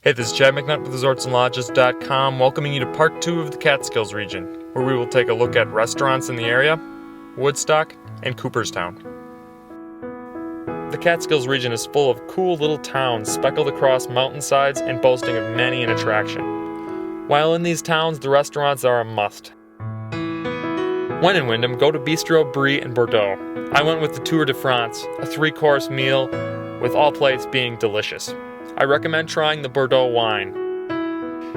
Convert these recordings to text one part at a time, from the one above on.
Hey, this is Chad McNutt with ResortsandLodges.com, welcoming you to part 2 of the Catskills region, where we will take a look at restaurants in the area, Woodstock, and Cooperstown. The Catskills region is full of cool little towns speckled across mountainsides and boasting of many an attraction. While in these towns, the restaurants are a must. When in Wyndham, go to Bistro, Brie, and Bordeaux. I went with the Tour de France, a 3-course meal, with all plates being delicious. I recommend trying the Bordeaux wine.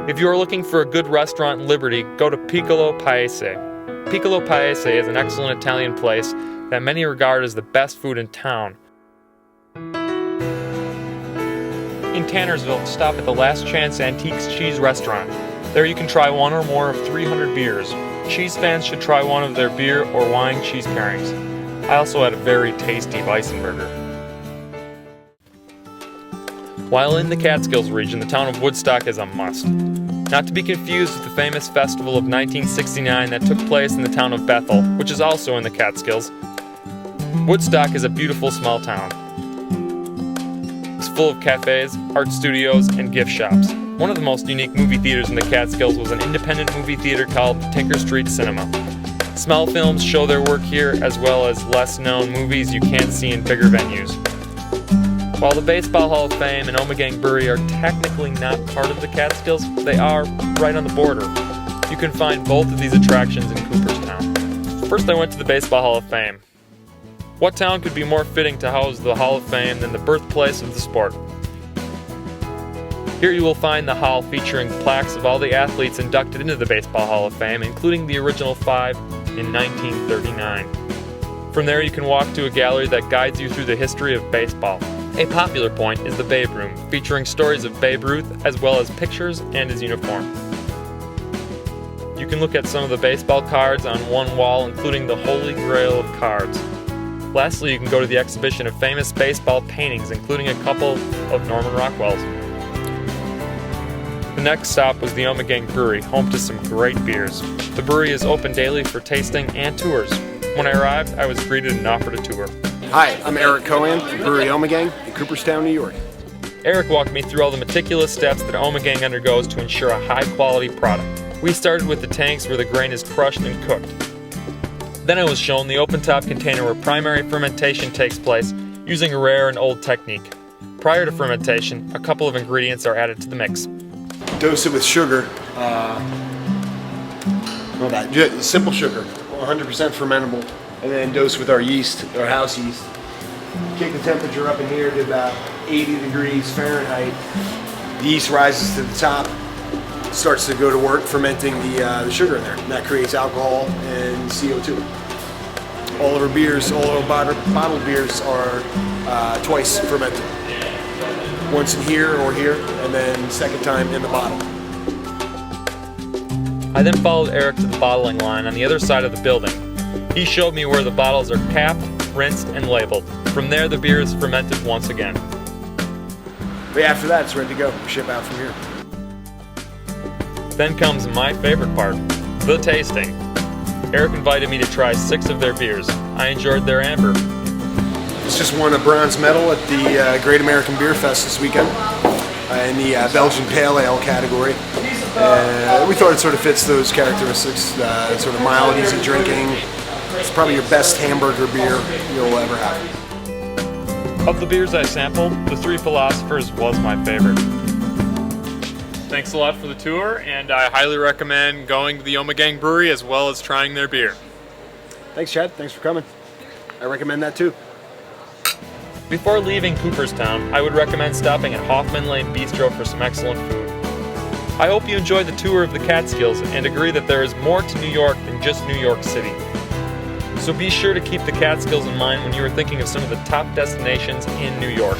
If you are looking for a good restaurant in Liberty, go to Piccolo Paese. Piccolo Paese is an excellent Italian place that many regard as the best food in town. In Tannersville, stop at the Last Chance Antiques Cheese Restaurant. There you can try one or more of 300 beers. Cheese fans should try one of their beer or wine cheese pairings. I also had a very tasty Weissenburger. While in the Catskills region, the town of Woodstock is a must. Not to be confused with the famous festival of 1969 that took place in the town of Bethel, which is also in the Catskills. Woodstock is a beautiful small town. It's full of cafes, art studios, and gift shops. One of the most unique movie theaters in the Catskills was an independent movie theater called Tinker Street Cinema. Small films show their work here, as well as less-known movies you can't see in bigger venues. While the Baseball Hall of Fame and Ommegang Brewery are technically not part of the Catskills, they are right on the border. You can find both of these attractions in Cooperstown. First, I went to the Baseball Hall of Fame. What town could be more fitting to house the Hall of Fame than the birthplace of the sport? Here you will find the hall featuring plaques of all the athletes inducted into the Baseball Hall of Fame, including the original 5 in 1939. From there, you can walk to a gallery that guides you through the history of baseball. A popular point is the Babe Room, featuring stories of Babe Ruth as well as pictures and his uniform. You can look at some of the baseball cards on one wall, including the Holy Grail of cards. Lastly, you can go to the exhibition of famous baseball paintings, including a couple of Norman Rockwell's. The next stop was the Ommegang Brewery, home to some great beers. The brewery is open daily for tasting and tours. When I arrived, I was greeted and offered a tour. Hi, I'm Eric Cohen from Brewery Ommegang in Cooperstown, New York. Eric walked me through all the meticulous steps that Ommegang undergoes to ensure a high-quality product. We started with the tanks where the grain is crushed and cooked. Then I was shown the open-top container where primary fermentation takes place using a rare and old technique. Prior to fermentation, a couple of ingredients are added to the mix. Dose it with sugar, simple sugar, 100% fermentable. And then dose with our yeast, our house yeast. Kick the temperature up in here to about 80 degrees Fahrenheit. The yeast rises to the top, starts to go to work fermenting the sugar in there. And that creates alcohol and CO2. All of our beers, all of our bottled beers are twice fermented. Once in here or here, and then second time in the bottle. I then followed Eric to the bottling line on the other side of the building. He showed me where the bottles are capped, rinsed, and labeled. From there, the beer is fermented once again. But after that, it's ready to go. Ship out from here. Then comes my favorite part, the tasting. Eric invited me to try 6 of their beers. I enjoyed their amber. It's just won a bronze medal at the Great American Beer Fest this weekend in the Belgian Pale Ale category. We thought it sort of fits those characteristics, sort of mild, easy drinking. It's probably your best hamburger beer you'll ever have. Of the beers I sampled, the Three Philosophers was my favorite. Thanks a lot for the tour, and I highly recommend going to the Ommegang Brewery as well as trying their beer. Thanks, Chad. Thanks for coming. I recommend that too. Before leaving Cooperstown, I would recommend stopping at Hoffman Lane Bistro for some excellent food. I hope you enjoyed the tour of the Catskills and agree that there is more to New York than just New York City. So be sure to keep the Catskills in mind when you are thinking of some of the top destinations in New York.